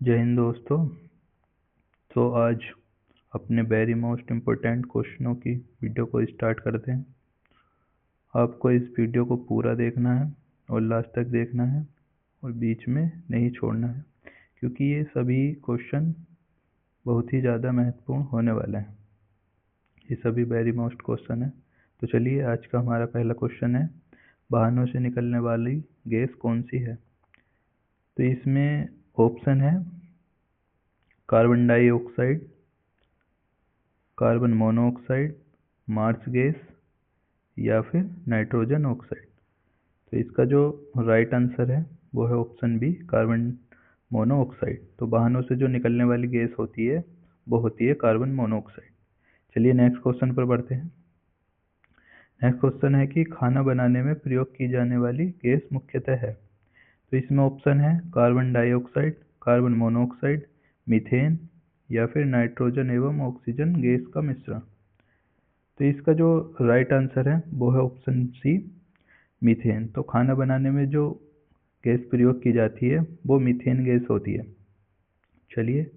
जय हिंद दोस्तों। तो आज अपने वेरी मोस्ट इम्पोर्टेंट क्वेश्चनों की वीडियो को स्टार्ट करते हैं। आपको इस वीडियो को पूरा देखना है और लास्ट तक देखना है और बीच में नहीं छोड़ना है, क्योंकि ये सभी क्वेश्चन बहुत ही ज़्यादा महत्वपूर्ण होने वाले हैं। ये सभी वेरी मोस्ट क्वेश्चन है। तो चलिए, आज का हमारा पहला क्वेश्चन है, वाहनों से निकलने वाली गैस कौन सी है? तो इसमें ऑप्शन है carbon dioxide, carbon monoxide, marsh gas या फिर नाइट्रोजन ऑक्साइड। तो इसका जो राइट आंसर है वो है ऑप्शन बी, कार्बन मोनोऑक्साइड। तो वाहनों से जो निकलने वाली गैस होती है वो होती है कार्बन मोनोऑक्साइड। चलिए नेक्स्ट क्वेश्चन पर बढ़ते हैं। नेक्स्ट क्वेश्चन है कि खाना बनाने में प्रयोग की जाने वाली गैस मुख्यतः है। तो इसमें ऑप्शन है carbon dioxide, carbon monoxide, methane या फिर नाइट्रोजन एवं ऑक्सीजन गैस का मिश्रण। तो इसका जो राइट आंसर है वो है ऑप्शन सी, मीथेन। तो खाना बनाने में जो गैस प्रयोग की जाती है वो मीथेन गैस होती है। चलिए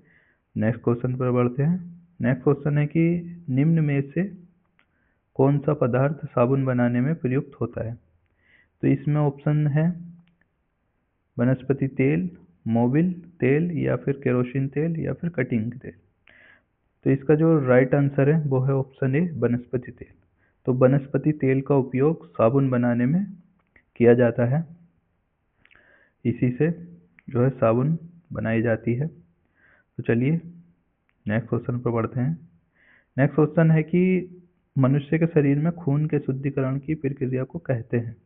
नेक्स्ट क्वेश्चन पर बढ़ते हैं। नेक्स्ट क्वेश्चन है कि निम्न में से कौन सा पदार्थ साबुन बनाने में प्रयुक्त होता है? तो इसमें ऑप्शन है वनस्पति तेल, मोबिल तेल या फिर केरोसिन तेल या फिर कटिंग तेल। तो इसका जो राइट आंसर है वो है ऑप्शन ए, वनस्पति तेल। तो वनस्पति तेल का उपयोग साबुन बनाने में किया जाता है। इसी से जो है साबुन बनाई जाती है। तो चलिए नेक्स्ट क्वेश्चन पर बढ़ते हैं। नेक्स्ट क्वेश्चन है कि मनुष्य के शरीर में खून के शुद्धिकरण की प्रक्रिया को कहते हैं।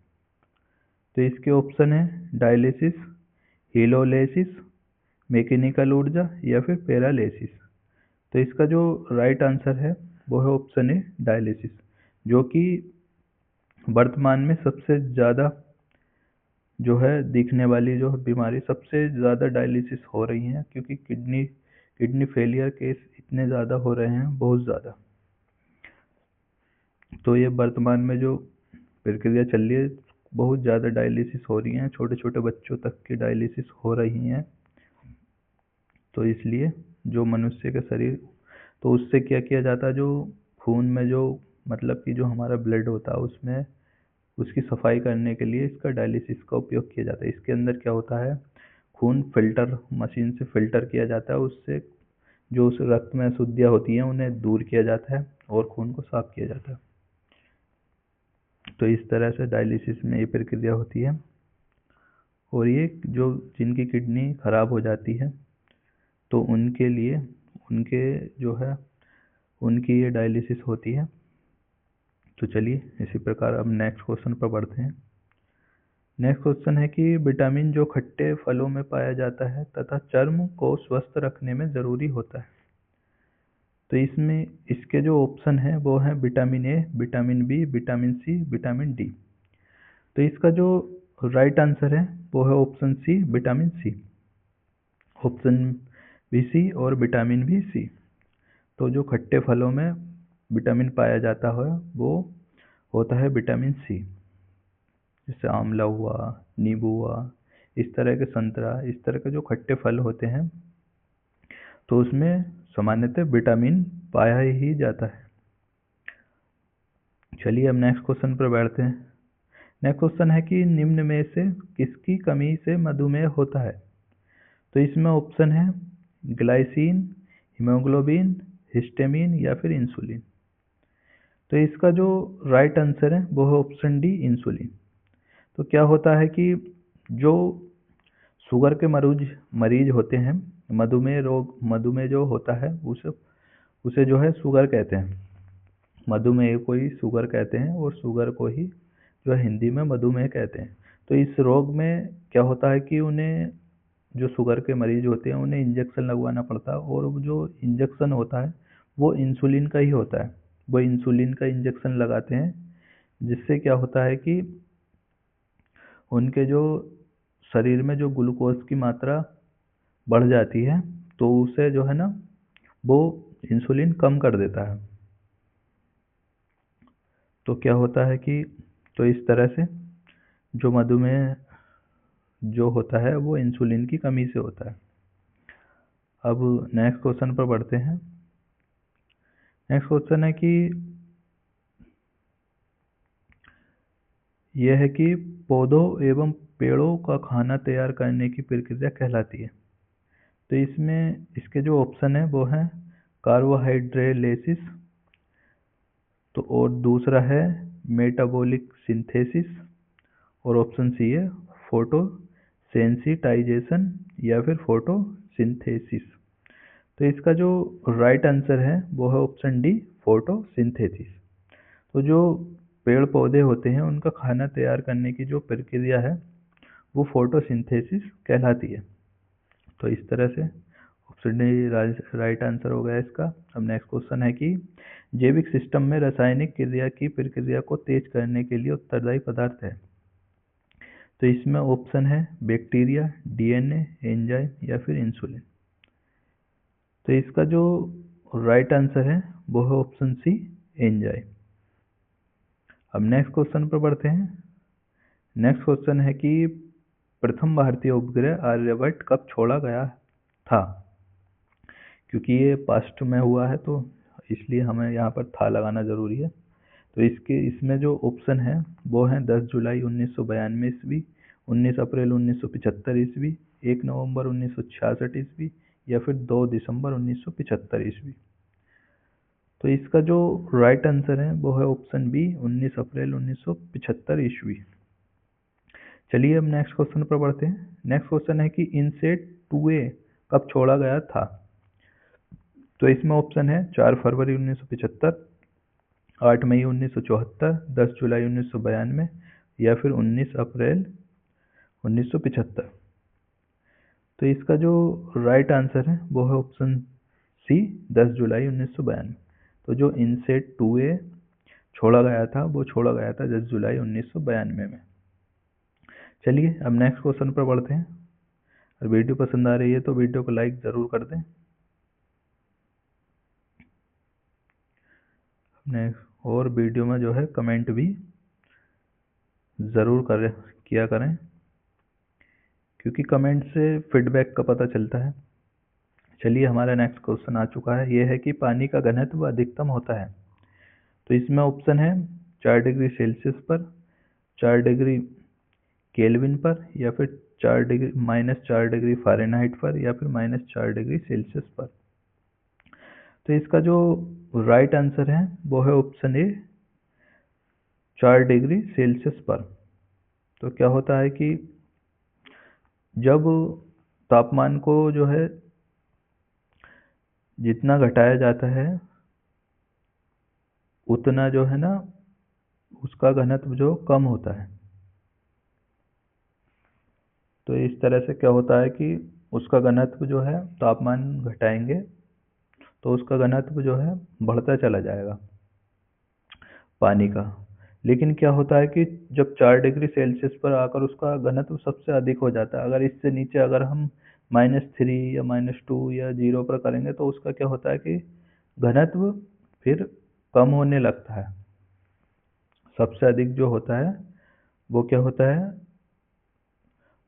तो इसके ऑप्शन है डायलिसिस, हीलोलिसिस, मैकेनिकल ऊर्जा या फिर पैरालिसिस। तो इसका जो राइट आंसर है वो है ऑप्शन ए, डायलिसिस, जो कि वर्तमान में सबसे ज़्यादा जो है दिखने वाली जो बीमारी, सबसे ज़्यादा डायलिसिस हो रही हैं, क्योंकि किडनी फेलियर केस इतने ज़्यादा हो रहे हैं, बहुत ज़्यादा। तो ये वर्तमान में जो प्रक्रिया चल रही है, बहुत ज़्यादा डायलिसिस हो रही हैं, छोटे छोटे बच्चों तक की डायलिसिस हो रही हैं। तो इसलिए जो मनुष्य का शरीर, तो उससे क्या किया जाता है, जो खून में जो मतलब कि जो हमारा ब्लड होता है उसमें उसकी सफाई करने के लिए इसका डायलिसिस का उपयोग किया जाता है। इसके अंदर क्या होता है, खून फिल्टर मशीन से फिल्टर किया जाता है, उससे जो उस रक्त में अशुद्धियाँ होती हैं उन्हें दूर किया जाता है और खून को साफ किया जाता है। तो इस तरह से डायलिसिस में ये प्रक्रिया होती है। और ये जो जिनकी किडनी खराब हो जाती है तो उनके लिए, उनके जो है उनकी ये डायलिसिस होती है। तो चलिए इसी प्रकार अब नेक्स्ट क्वेश्चन पर बढ़ते हैं। नेक्स्ट क्वेश्चन है कि विटामिन जो खट्टे फलों में पाया जाता है तथा चर्म को स्वस्थ रखने में ज़रूरी होता है। तो इसमें इसके जो ऑप्शन है वो है vitamin A, vitamin B, vitamin C, vitamin D. तो इसका जो राइट आंसर है वो है option C, vitamin C. Option B C और विटामिन बी सी। तो जो खट्टे फलों में विटामिन पाया जाता है वो होता है विटामिन सी। जैसे आंवला हुआ, नींबू हुआ, इस तरह के संतरा, इस तरह के जो खट्टे फल होते हैं तो उसमें सामान्यतः विटामिन पाया ही जाता है। चलिए अब नेक्स्ट क्वेश्चन पर बैठते हैं। नेक्स्ट क्वेश्चन है कि निम्न में से किसकी कमी से मधुमेह होता है? तो इसमें ऑप्शन है ग्लाइसिन, हीमोग्लोबिन, हिस्टामिन या फिर इंसुलिन। तो इसका जो राइट आंसर है वो है ऑप्शन डी, इंसुलिन। तो क्या होता है कि जो शुगर के मरीज मरीज होते हैं, मधुमेह रोग, मधुमेह जो होता है उसे उसे जो है शुगर कहते हैं। मधुमेह को ही शुगर कहते हैं और शुगर को ही जो है हिंदी में मधुमेह कहते हैं। तो इस रोग में क्या होता है कि उन्हें, जो शुगर के मरीज होते हैं उन्हें इंजेक्शन लगवाना पड़ता है, और वो जो इंजेक्शन होता है वो इंसुलिन का ही होता है। वो इंसुलिन का इंजेक्शन लगाते हैं, जिससे क्या होता है कि उनके जो शरीर में जो ग्लूकोज की मात्रा बढ़ जाती है, तो उसे जो है ना वो इंसुलिन कम कर देता है। तो क्या होता है कि, तो इस तरह से जो मधुमेह जो होता है वो इंसुलिन की कमी से होता है। अब नेक्स्ट क्वेश्चन पर बढ़ते हैं। नेक्स्ट क्वेश्चन है कि यह है कि पौधों एवं पेड़ों का खाना तैयार करने की प्रक्रिया कहलाती है। तो इसमें इसके जो ऑप्शन है वो है कार्बोहाइड्रेलेसिस, तो और दूसरा है मेटाबॉलिक सिंथेसिस, और ऑप्शन सी है फोटोसेंसिटाइजेशन या फिर फोटोसिंथेसिस। तो इसका जो राइट आंसर है वो है ऑप्शन डी, फोटोसिंथेसिस। तो जो पेड़ पौधे होते हैं उनका खाना तैयार करने की जो प्रक्रिया है वो फोटोसिंथेसिस कहलाती है। तो इस तरह से ऑप्शन डी राइट आंसर हो गया इसका। अब नेक्स्ट क्वेश्चन है कि जैविक सिस्टम में रासायनिक क्रिया की प्रक्रिया को तेज करने के लिए उत्तरदायी पदार्थ है। तो इसमें ऑप्शन है बैक्टीरिया, डीएनए, एंजाइम या फिर इंसुलिन। तो इसका जो राइट आंसर है वो है ऑप्शन सी, एंजाइम। अब नेक्स्ट क्वेश्चन पर बढ़ते हैं। नेक्स्ट क्वेश्चन है कि प्रथम भारतीय उपग्रह आर्यभट्ट कब छोड़ा गया था। क्योंकि ये पास्ट में हुआ है तो इसलिए हमें यहाँ पर था लगाना जरूरी है। तो इसमें जो ऑप्शन है वो है 10 जुलाई 1992 ईस्वी, 19 अप्रैल 1975 ईस्वी, 1 नवंबर 1966 ईस्वी या फिर 2 दिसंबर 1975 ईस्वी। तो इसका जो राइट आंसर है वो है ऑप्शन बी, 19 अप्रैल 1975 ईस्वी। चलिए अब नेक्स्ट क्वेश्चन पर बढ़ते हैं। नेक्स्ट क्वेश्चन है कि इनसेट 2A कब छोड़ा गया था। तो इसमें ऑप्शन है 4 फरवरी 1975, 8 मई 1974, 10 जुलाई 1992 या फिर 19 अप्रैल 1975। तो इसका जो राइट आंसर है वो है ऑप्शन सी, 10 जुलाई 1992। तो जो इनसेट 2A छोड़ा गया था वो छोड़ा गया था 10 जुलाई 1992 में। चलिए अब नेक्स्ट क्वेश्चन पर बढ़ते हैं। और वीडियो पसंद आ रही है तो वीडियो को लाइक ज़रूर कर दें। और वीडियो में जो है कमेंट भी ज़रूर किया करें, क्योंकि कमेंट से फीडबैक का पता चलता है। चलिए हमारा नेक्स्ट क्वेश्चन आ चुका है। ये है कि पानी का घनत्व अधिकतम होता है। तो इसमें ऑप्शन है 4 डिग्री सेल्सियस पर, 4 डिग्री केल्विन पर या फिर -4 डिग्री फ़ारेनहाइट पर या फिर -4 डिग्री सेल्सियस पर। तो इसका जो राइट आंसर है वो है ऑप्शन ए, 4 डिग्री सेल्सियस पर। तो क्या होता है कि जब तापमान को जो है जितना घटाया जाता है उतना जो है ना उसका घनत्व जो कम होता है। तो इस तरह से क्या होता है कि उसका घनत्व जो है तापमान घटाएंगे तो उसका घनत्व जो है बढ़ता चला जाएगा पानी का। लेकिन क्या होता है कि जब 4 डिग्री सेल्सियस पर आकर उसका घनत्व सबसे अधिक हो जाता है, अगर इससे नीचे अगर हम -3 या -2 या 0 पर करेंगे तो उसका क्या होता है कि घनत्व फिर कम होने लगता है। सबसे अधिक जो होता है वो क्या होता है,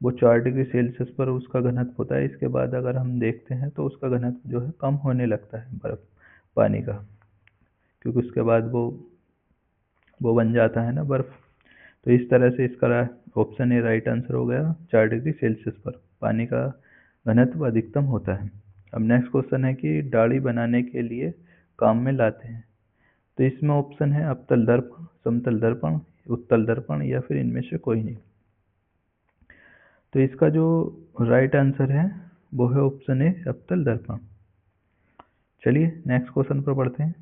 वो 4 डिग्री सेल्सियस पर उसका घनत्व होता है। इसके बाद अगर हम देखते हैं तो उसका घनत्व जो है कम होने लगता है बर्फ पानी का, क्योंकि उसके बाद वो बन जाता है ना बर्फ। तो इस तरह से इसका ऑप्शन ए राइट आंसर हो गया, 4 डिग्री सेल्सियस पर पानी का घनत्व अधिकतम होता है। अब नेक्स्ट क्वेश्चन है कि दाढ़ी बनाने के लिए काम में लाते हैं। तो इसमें ऑप्शन है अवतल दर्पण, समतल दर्पण, उत्तल दर्पण या फिर इनमें से कोई नहीं। तो इसका जो राइट आंसर है वो है ऑप्शन ए, अवतल दर्पण। चलिए नेक्स्ट क्वेश्चन पर बढ़ते हैं।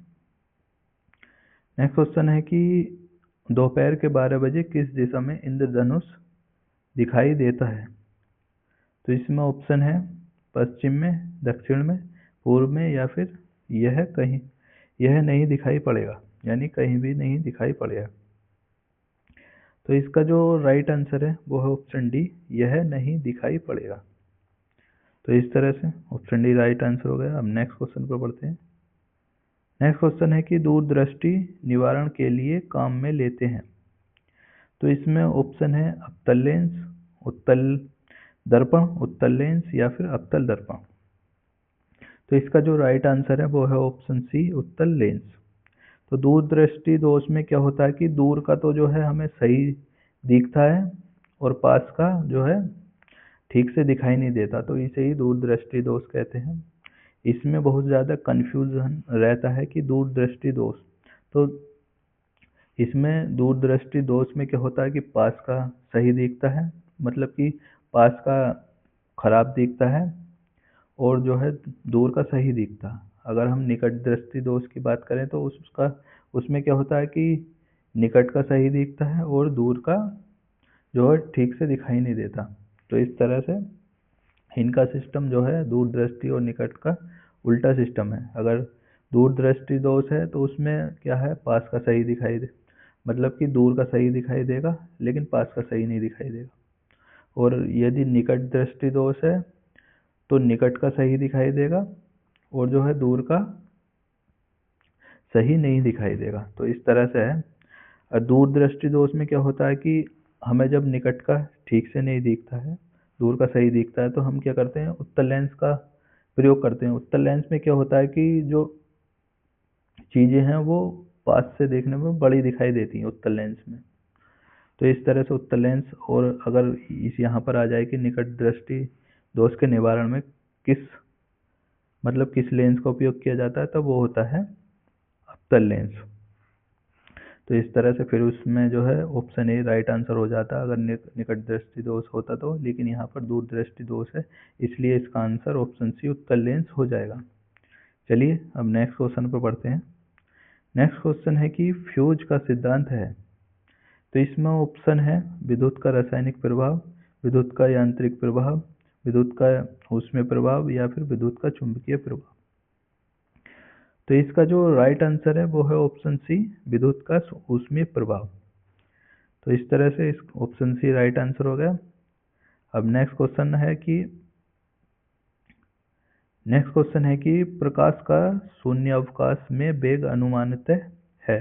नेक्स्ट क्वेश्चन है कि दोपहर के 12 बजे किस दिशा में इंद्रधनुष दिखाई देता है। तो इसमें ऑप्शन है पश्चिम में, दक्षिण में, पूर्व में या फिर यह नहीं दिखाई पड़ेगा, यानी कहीं भी नहीं दिखाई पड़ेगा। तो इसका जो राइट आंसर है वो है ऑप्शन डी, यह नहीं दिखाई पड़ेगा। तो इस तरह से ऑप्शन डी राइट आंसर हो गया। अब नेक्स्ट क्वेश्चन पर बढ़ते हैं। नेक्स्ट क्वेश्चन है कि दूरदृष्टि निवारण के लिए काम में लेते हैं। तो इसमें ऑप्शन है अवतल लेंस, उत्तल दर्पण, उत्तल लेंस या फिर अवतल दर्पण। तो इसका जो राइट आंसर है वो है ऑप्शन सी, उत्तल लेंस। तो दूरदृष्टि दोष में क्या होता है कि दूर का तो जो है हमें सही दिखता है और पास का जो है ठीक से दिखाई नहीं देता, तो इसे ही दूरदृष्टि दोष कहते हैं। इसमें बहुत ज़्यादा कंफ्यूजन रहता है कि दूरदृष्टि दोष, तो इसमें दूरदृष्टि दोष में क्या होता है कि पास का सही दिखता है, मतलब कि पास का खराब दिखता है और जो है दूर का सही दिखता है। अगर हम निकट दृष्टि दोष की बात करें तो उसमें क्या होता है कि निकट का सही दिखता है और दूर का जो है ठीक से दिखाई नहीं देता। तो इस तरह से इनका सिस्टम जो है दूरदृष्टि और निकट का उल्टा सिस्टम है। अगर दूरदृष्टि दोष है तो उसमें क्या है, पास का सही दिखाई दे, मतलब कि दूर का सही दिखाई देगा लेकिन पास का सही नहीं दिखाई देगा। और यदि निकट दृष्टि दोष है तो निकट का सही दिखाई देगा और जो है दूर का सही नहीं दिखाई देगा। तो इस तरह से है। और दूरदृष्टि दोष में क्या होता है कि हमें जब निकट का ठीक से नहीं दिखता है, दूर का सही दिखता है, तो हम क्या करते हैं, उत्तल लेंस का प्रयोग करते हैं। उत्तल लेंस में क्या होता है कि जो चीज़ें हैं वो पास से देखने में बड़ी दिखाई देती हैं उत्तल लेंस में। तो इस तरह से उत्तल लेंस, और अगर इस यहाँ पर आ जाए कि निकट दृष्टि दोष के निवारण में किस लेंस का उपयोग किया जाता है, तब वो होता है अवतल लेंस। तो इस तरह से फिर उसमें जो है ऑप्शन ए राइट आंसर हो जाता अगर निकट दृष्टि दोष होता तो, लेकिन यहाँ पर दूर दृष्टि दोष है, इसलिए इसका आंसर ऑप्शन सी उत्तल लेंस हो जाएगा। चलिए अब नेक्स्ट क्वेश्चन पर पढ़ते हैं। नेक्स्ट क्वेश्चन है कि फ्यूज का सिद्धांत है। तो इसमें ऑप्शन है विद्युत का रासायनिक प्रभाव, विद्युत का यांत्रिक प्रभाव, विद्युत का ऊष्मीय प्रभाव या फिर विद्युत का चुंबकीय प्रभाव। तो इसका जो राइट आंसर है वो है ऑप्शन सी, विद्युत का ऊष्मीय प्रभाव। तो इस तरह से इस ऑप्शन सी राइट आंसर हो गया। अब नेक्स्ट क्वेश्चन है कि प्रकाश का शून्य अवकाश में वेग अनुमानतः है।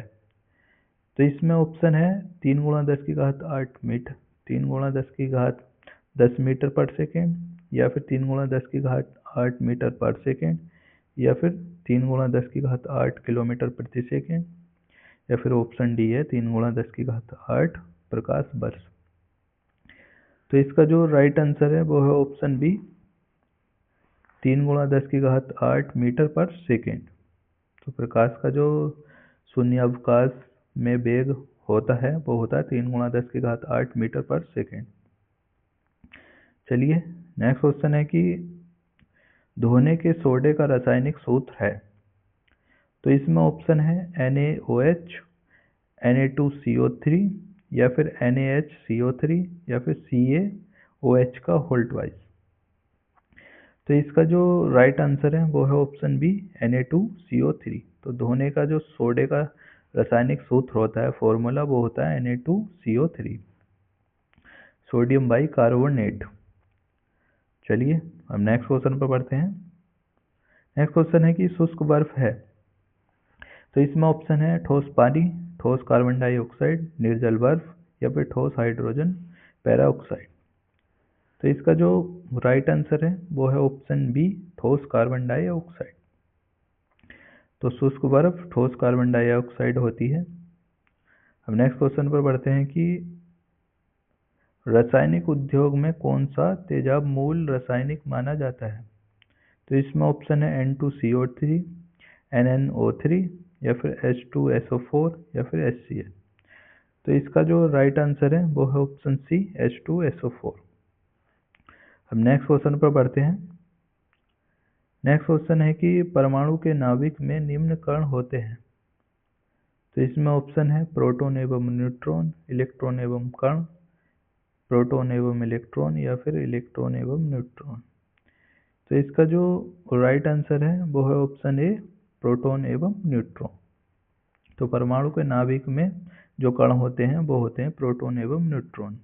तो इसमें ऑप्शन है 3 × 10⁸ मीटर, 3 × 10⁻10 मीटर पर सेकेंड, या फिर 3 × 10⁸ मीटर पर सेकेंड, या फिर 3 × 10⁸ किलोमीटर प्रति सेकेंड, या फिर ऑप्शन डी है 3 × 10⁸ प्रकाश वर्ष। तो इसका जो राइट आंसर है वो है ऑप्शन बी, 3 × 10⁸ मीटर पर सेकेंड। तो प्रकाश का जो शून्य अवकाश में वेग होता है वो होता है 3 × 10⁸ मीटर पर सेकेंड। चलिए नेक्स्ट क्वेश्चन है कि धोने के सोडे का रासायनिक सूत्र है। तो इसमें ऑप्शन है NaOH, Na2CO3, या फिर NaHCO3, या फिर CaOH का होल ट्वाइस। तो इसका जो राइट आंसर है वो है ऑप्शन बी, Na2CO3। तो धोने का जो सोडे का रासायनिक सूत्र होता है, फॉर्मूला, वो होता है Na2CO3, सोडियम बाइकार्बोनेट। चलिए अब नेक्स्ट क्वेश्चन पर पढ़ते हैं। नेक्स्ट क्वेश्चन है कि शुष्क बर्फ है। तो इसमें ऑप्शन है ठोस पानी, ठोस कार्बन डाइऑक्साइड, निर्जल बर्फ, या फिर ठोस हाइड्रोजन पेरोक्साइड। तो इसका जो राइट आंसर है वो है ऑप्शन बी, ठोस कार्बन डाइऑक्साइड। तो शुष्क बर्फ ठोस कार्बन डाइऑक्साइड होती है। अब नेक्स्ट क्वेश्चन पर बढ़ते हैं कि रासायनिक उद्योग में कौन सा तेजाब मूल रासायनिक माना जाता है। तो इसमें ऑप्शन है N2CO3, NNO3, या फिर H2SO4, या फिर HCl। तो इसका जो राइट आंसर है वो है ऑप्शन सी, H2SO4। अब नेक्स्ट क्वेश्चन पर बढ़ते हैं। नेक्स्ट क्वेश्चन है कि परमाणु के नाभिक में निम्न कण होते हैं। तो इसमें ऑप्शन है प्रोटॉन एवं न्यूट्रॉन, इलेक्ट्रॉन एवं कण, प्रोटॉन एवं इलेक्ट्रॉन, या फिर इलेक्ट्रॉन एवं न्यूट्रॉन। तो इसका जो राइट आंसर है वो है ऑप्शन ए, प्रोटॉन एवं न्यूट्रॉन। तो परमाणु के नाभिक में जो कण होते हैं वो होते हैं प्रोटॉन एवं न्यूट्रॉन।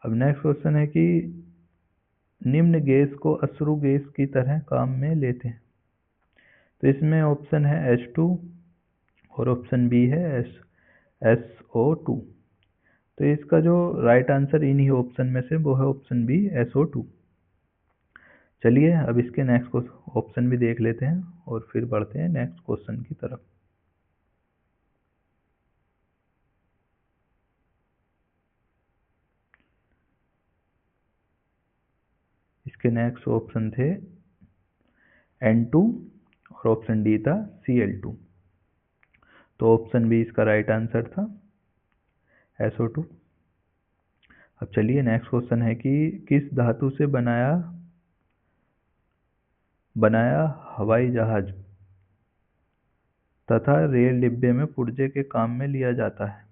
अब नेक्स्ट क्वेश्चन है कि निम्न गैस को अश्रु गैस की तरह काम में लेते हैं। तो इसमें ऑप्शन है H2 और ऑप्शन बी है SO2। तो इसका जो राइट आंसर इन्हीं ऑप्शन में से वो है ऑप्शन बी, SO2। चलिए अब इसके नेक्स्ट ऑप्शन भी देख लेते हैं और फिर बढ़ते हैं नेक्स्ट क्वेश्चन की तरफ। इसके नेक्स्ट ऑप्शन थे N2 और ऑप्शन डी था Cl2। तो ऑप्शन बी इसका राइट आंसर था SO2। अब चलिए नेक्स्ट क्वेश्चन है कि किस धातु से बनाया हवाई जहाज तथा रेल डिब्बे में पुर्जे के काम में लिया जाता है।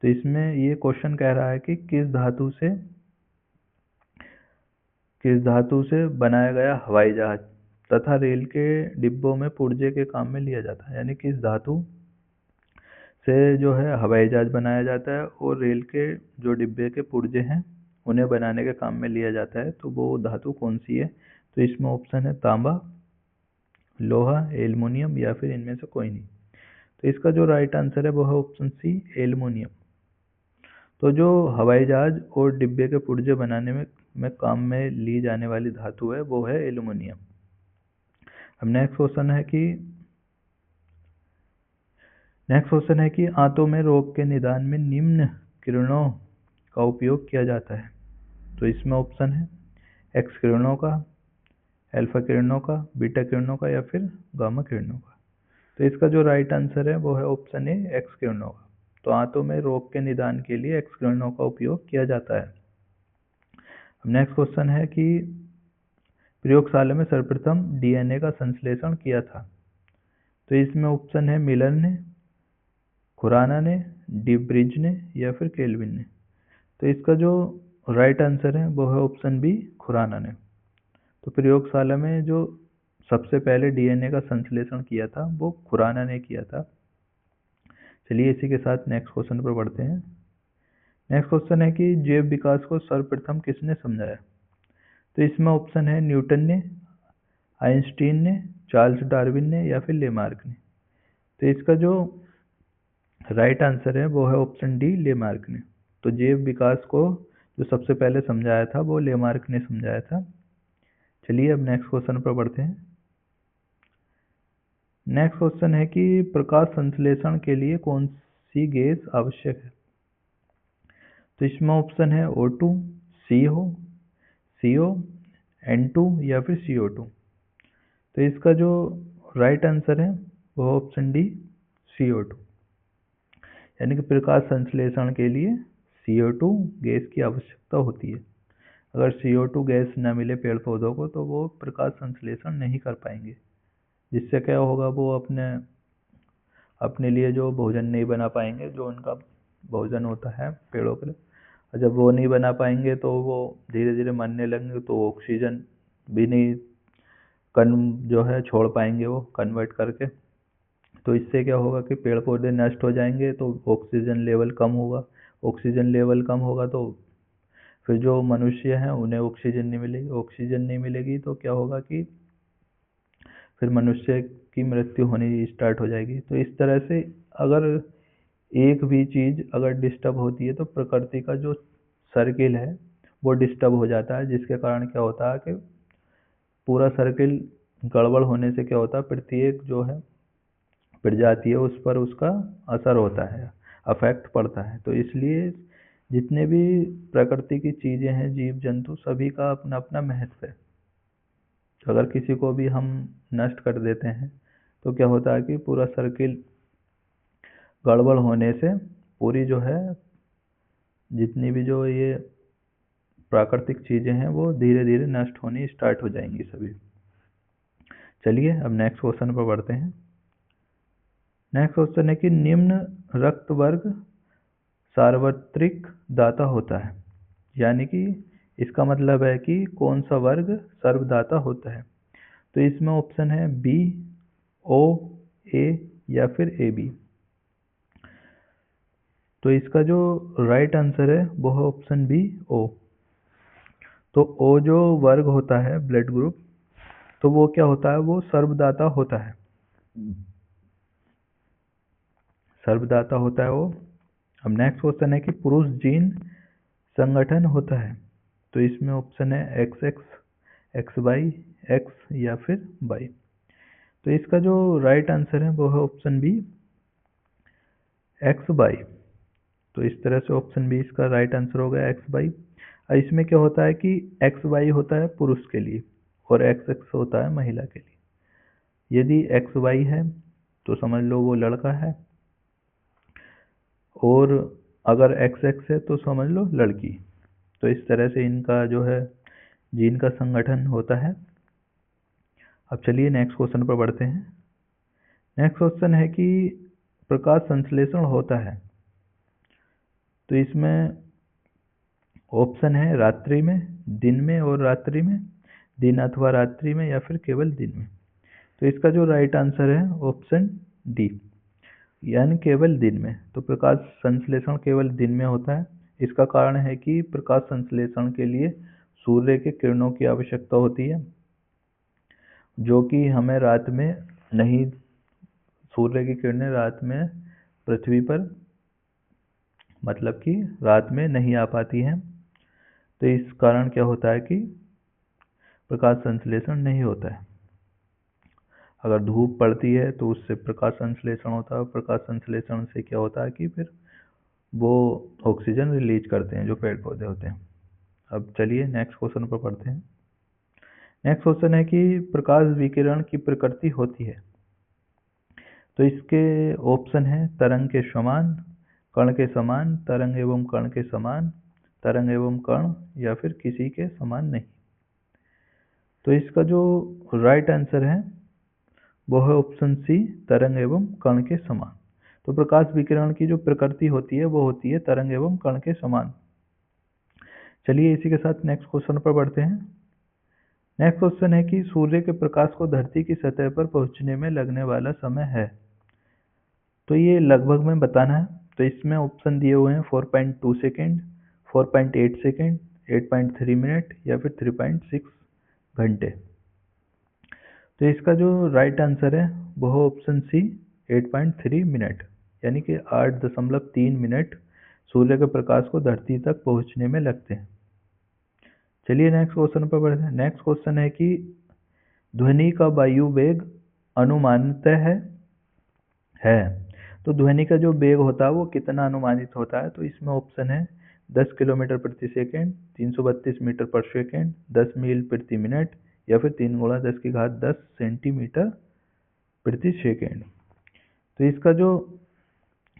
तो इसमें ये क्वेश्चन कह रहा है कि किस धातु से बनाया गया हवाई जहाज तथा रेल के डिब्बों में पुर्जे के काम में लिया जाता है, यानी किस धातु से जो है हवाई जहाज बनाया जाता है और रेल के जो डिब्बे के पुर्जे हैं उन्हें बनाने के काम में लिया जाता है, तो वो धातु कौन सी है। तो इसमें ऑप्शन है तांबा, लोहा, एल्युमिनियम या फिर इनमें से कोई नहीं। तो इसका जो राइट आंसर है वो है ऑप्शन सी, एल्युमिनियम। तो जो हवाई जहाज और डिब्बे के पुर्जे बनाने में काम में ली जाने वाली धातु है वो है एल्युमिनियम। अब नेक्स्ट क्वेश्चन है कि आंतों में रोग के निदान में निम्न किरणों का उपयोग किया जाता है। तो इसमें ऑप्शन है एक्स किरणों का, अल्फा किरणों का, बीटा किरणों का या फिर गामा किरणों का। तो इसका जो राइट आंसर है वो है ऑप्शन ए, एक्स किरणों का। तो आंतों में रोग के निदान के लिए एक्स किरणों का उपयोग किया जाता है। अब नेक्स्ट क्वेश्चन है कि प्रयोगशाला में सर्वप्रथम डीएनए का संश्लेषण किया था। तो इसमें ऑप्शन है मिलर ने, खुराना ने, डी ब्रिज ने या फिर केल्विन ने। तो इसका जो राइट आंसर है वो है ऑप्शन बी, खुराना ने। तो प्रयोगशाला में जो सबसे पहले डीएनए का संश्लेषण किया था वो खुराना ने किया था। चलिए इसी के साथ नेक्स्ट क्वेश्चन पर बढ़ते हैं। नेक्स्ट क्वेश्चन है कि जैव विकास को सर्वप्रथम किसने समझाया। तो इसमें ऑप्शन है न्यूटन ने, आइंस्टीन ने, चार्ल्स डार्विन ने या फिर लेमार्क ने। तो इसका जो राइट आंसर है वो है ऑप्शन डी, लेमार्क ने। तो जैव विकास को जो सबसे पहले समझाया था वो लेमार्क ने समझाया था। चलिए अब नेक्स्ट क्वेश्चन पर बढ़ते हैं। नेक्स्ट क्वेश्चन है कि प्रकाश संश्लेषण के लिए कौन सी गैस आवश्यक है। तो इसमें ऑप्शन है O2, CO, N2 या फिर CO2। तो इसका जो राइट आंसर है वो ऑप्शन डी, CO2। यानी कि प्रकाश संश्लेषण के लिए CO2 गैस की आवश्यकता होती है। अगर CO2 गैस न मिले पेड़ पौधों को तो वो प्रकाश संश्लेषण नहीं कर पाएंगे, जिससे क्या होगा, वो अपने लिए जो भोजन नहीं बना पाएंगे, जो उनका भोजन होता है पेड़ों के लिए। और जब वो नहीं बना पाएंगे तो वो धीरे धीरे मरने लगेंगे, तो ऑक्सीजन भी नहीं जो है छोड़ पाएंगे वो कन्वर्ट करके। तो इससे क्या होगा कि पेड़ पौधे नष्ट हो जाएंगे, तो ऑक्सीजन लेवल कम होगा। ऑक्सीजन लेवल कम होगा तो फिर जो मनुष्य हैं उन्हें ऑक्सीजन नहीं मिलेगी। ऑक्सीजन नहीं मिलेगी तो क्या होगा कि फिर मनुष्य की मृत्यु होनी स्टार्ट हो जाएगी। तो इस तरह से अगर एक भी चीज़ अगर डिस्टर्ब होती है तो प्रकृति का जो सर्किल है वो डिस्टर्ब हो जाता है, जिसके कारण क्या होता है कि पूरा सर्किल गड़बड़ होने से क्या होता है, प्रत्येक जो है प्रजाति है उस पर उसका असर होता है, अफेक्ट पड़ता है। तो इसलिए जितने भी प्रकृति की चीज़ें हैं, जीव जंतु, सभी का अपना अपना महत्व है। तो अगर किसी को भी हम नष्ट कर देते हैं तो क्या होता है कि पूरा सर्किल गड़बड़ होने से पूरी जो है जितनी भी जो ये प्राकृतिक चीज़ें हैं वो धीरे धीरे नष्ट होनी स्टार्ट हो जाएंगी सभी। चलिए अब नेक्स्ट क्वेश्चन पर बढ़ते हैं। नेक्स्ट क्वेश्चन है कि निम्न रक्त वर्ग सार्वत्रिक दाता होता है, यानी कि इसका मतलब है कि कौन सा वर्ग सर्वदाता होता है। तो इसमें ऑप्शन है बी, ओ, ए या फिर ए बी। तो इसका जो राइट आंसर है वो है ऑप्शन बी, ओ। तो ओ जो वर्ग होता है ब्लड ग्रुप, तो वो क्या होता है, वो सर्वदाता होता है, सर्वदाता होता है वो। अब नेक्स्ट क्वेश्चन है कि पुरुष जीन संगठन होता है। तो इसमें ऑप्शन है XX, एक्स बाई एक्स या फिर बाई। तो इसका जो राइट आंसर है वो है ऑप्शन बी एक्स बाई। तो इस तरह से ऑप्शन बी इसका राइट आंसर हो गया एक्स बाई। इसमें क्या होता है कि एक्स वाई होता है पुरुष के लिए और एक्स एक्स होता है महिला के लिए। यदि एक्स वाई है तो समझ लो वो लड़का है, और अगर एक्स एक्स है तो समझ लो लड़की। तो इस तरह से इनका जो है जीन का संगठन होता है। अब चलिए नेक्स्ट क्वेश्चन पर बढ़ते हैं। नेक्स्ट क्वेश्चन है कि प्रकाश संश्लेषण होता है, तो इसमें ऑप्शन है रात्रि में, दिन में और रात्रि में, दिन अथवा रात्रि में, या फिर केवल दिन में। तो इसका जो राइट आंसर है ऑप्शन डी, यानी केवल दिन में। तो प्रकाश संश्लेषण केवल दिन में होता है। इसका कारण है कि प्रकाश संश्लेषण के लिए सूर्य के किरणों की आवश्यकता होती है, जो कि हमें रात में नहीं, सूर्य की किरणें रात में पृथ्वी पर मतलब कि रात में नहीं आ पाती हैं। तो इस कारण क्या होता है कि प्रकाश संश्लेषण नहीं होता है। अगर धूप पड़ती है तो उससे प्रकाश संश्लेषण होता है। प्रकाश संश्लेषण से क्या होता है कि फिर वो ऑक्सीजन रिलीज करते हैं जो पेड़ पौधे होते हैं। अब चलिए नेक्स्ट क्वेश्चन पर पढ़ते हैं। नेक्स्ट क्वेश्चन है कि प्रकाश विकिरण की प्रकृति होती है। तो इसके ऑप्शन है तरंग के समान, कण के समान, तरंग एवं कण के समान, तरंग एवं कण, या फिर किसी के समान नहीं। तो इसका जो राइट आंसर है वो है ऑप्शन सी, तरंग एवं कण के समान। तो प्रकाश विकिरण की जो प्रकृति होती है वो होती है तरंग एवं कण के समान। चलिए इसी के साथ नेक्स्ट क्वेश्चन पर बढ़ते हैं। नेक्स्ट क्वेश्चन है कि सूर्य के प्रकाश को धरती की सतह पर पहुंचने में लगने वाला समय है। तो ये लगभग में बताना है। तो इसमें ऑप्शन दिए हुए हैं 4.2 सेकेंड, 4.8 सेकेंड, 8.3 मिनट, या फिर 3.6 घंटे। तो इसका जो राइट आंसर है वो है ऑप्शन सी, 8.3 मिनट, यानी कि 8.3 मिनट सूर्य के प्रकाश को धरती तक पहुंचने में लगते हैं। चलिए नेक्स्ट क्वेश्चन पर बढ़ते हैं। नेक्स्ट क्वेश्चन है कि ध्वनि का वायु वेग अनुमानतः है। तो ध्वनि का जो वेग होता है वो कितना अनुमानित होता है। तो इसमें ऑप्शन है 10 किलोमीटर प्रति सेकेंड, 332 मीटर पर सेकेंड, 10 मील प्रति मिनट, या फिर 3 × 10⁻10 सेंटीमीटर प्रति सेकेंड। तो इसका जो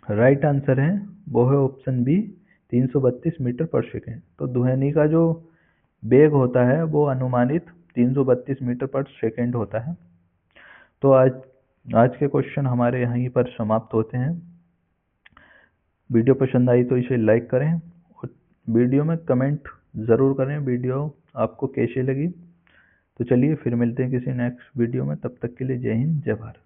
राइट आंसर है वो है ऑप्शन बी, 332 मीटर पर सेकेंड। तो ध्वनि का जो वेग होता है वो अनुमानित 332 मीटर पर सेकेंड होता है। तो आज के क्वेश्चन हमारे यहीं पर समाप्त होते हैं। वीडियो पसंद आई तो इसे लाइक करें और वीडियो में कमेंट ज़रूर करें वीडियो आपको कैसी लगी। तो चलिए फिर मिलते हैं किसी नेक्स्ट वीडियो में। तब तक के लिए जय हिंद, जय भारत।